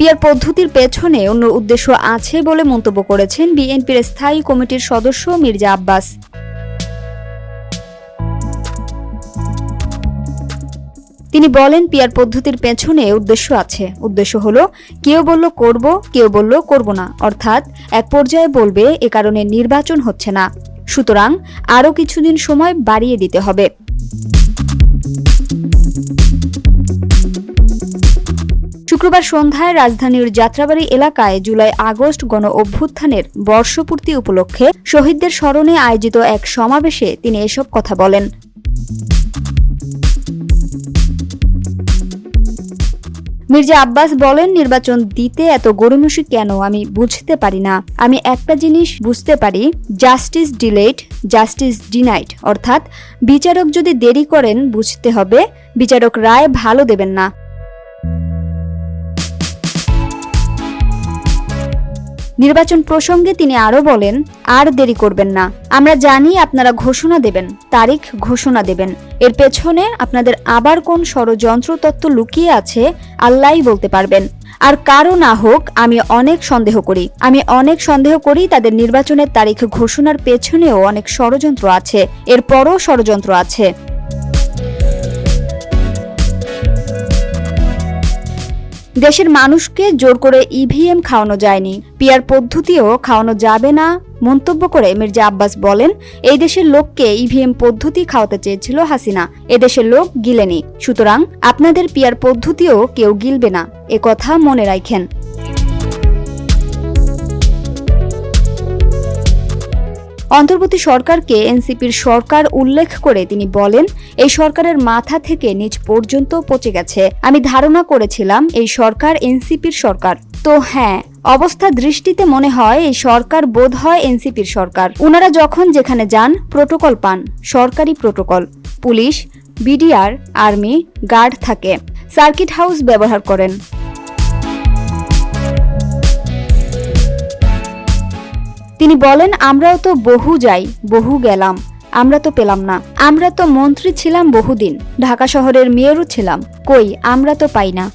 PR পদ্ধতির পেছনে অন্য উদ্দেশ্য আছে বলে মন্তব্য করেছেন বিএনপির স্থায়ী কমিটির সদস্য মির্জা আব্বাস। তিনি বলেন, পিআর পদ্ধতির পেছনে উদ্দেশ্য আছে। উদ্দেশ্য হলো কেউ বলল করব, কেউ বলল করব না, অর্থাৎ এক পর্যায়ে বলবে এ কারণে নির্বাচন হচ্ছে না, সুতরাং আরও কিছুদিন সময় বাড়িয়ে দিতে হবে। শুক্রবার সন্ধ্যায় রাজধানীর যাত্রাবাড়ী এলাকায় জুলাই আগস্ট গণ অভ্যুত্থানের বর্ষপূর্তি উপলক্ষে শহীদদের স্মরণে আয়োজিত এক সমাবেশে তিনি এসব কথা বলেন। মির্জা আব্বাস বলেন, নির্বাচন দিতে এত গড়িমসি কেন আমি বুঝতে পারি না। আমি একটা জিনিস বুঝতে পারি, জাস্টিস ডিলেড, জাস্টিস ডিনাইড, অর্থাৎ বিচারক যদি দেরি করেন বুঝতে হবে বিচারক রায় ভালো দেবেন না। নির্বাচন প্রসঙ্গে তিনি আরও বলেন, আর দেরি করবেন না। আমরা জানি আপনারা ঘোষণা দেবেন, তারিখ ঘোষণা দেবেন। এর পেছনে আপনাদের আবার কোন ষড়যন্ত্র তত্ত্ব লুকিয়ে আছে আল্লাহই বলতে পারবেন। আর কারো না হোক, আমি অনেক সন্দেহ করি তাদের নির্বাচনের তারিখ ঘোষণার পেছনেও অনেক ষড়যন্ত্র আছে, এরপরও ষড়যন্ত্র আছে। দেশের মানুষকে জোর করে ইভিএম খাওয়ানো যায়নি, পিআর পদ্ধতিও খাওয়ানো যাবে না মন্তব্য করে মির্জা আব্বাস বলেন, এই দেশের লোককে ইভিএম পদ্ধতি খাওয়াতে চেয়েছিল হাসিনা, এদেশের লোক গিলেনি, সুতরাং আপনাদের পিআর পদ্ধতিও কেউ গিলবে না, এ কথা মনে রাখেন। অন্তর্বর্তী সরকারকে এনসিপির সরকার উল্লেখ করে তিনি বলেন, এই সরকারের মাথা থেকে নিচ পর্যন্ত পচে গেছে। আমি ধারণা করেছিলাম এই সরকার এনসিপির সরকার। তো হ্যাঁ, অবস্থা দৃষ্টিতে মনে হয় এই সরকার বোধ হয় এনসিপির সরকার। উনারা যখন যেখানে যান প্রোটোকল পান, সরকারি protocol, police, BDR, army, guard থাকে, সার্কিট হাউস ব্যবহার করেন। তিনি বলেন, আমরাও তো বহু যাই, বহু গেলাম, আমরা তো পেলাম না। আমরা তো মন্ত্রী ছিলাম বহুদিন, ঢাকা শহরের মেয়রও ছিলাম, কই আমরা তো পাই না।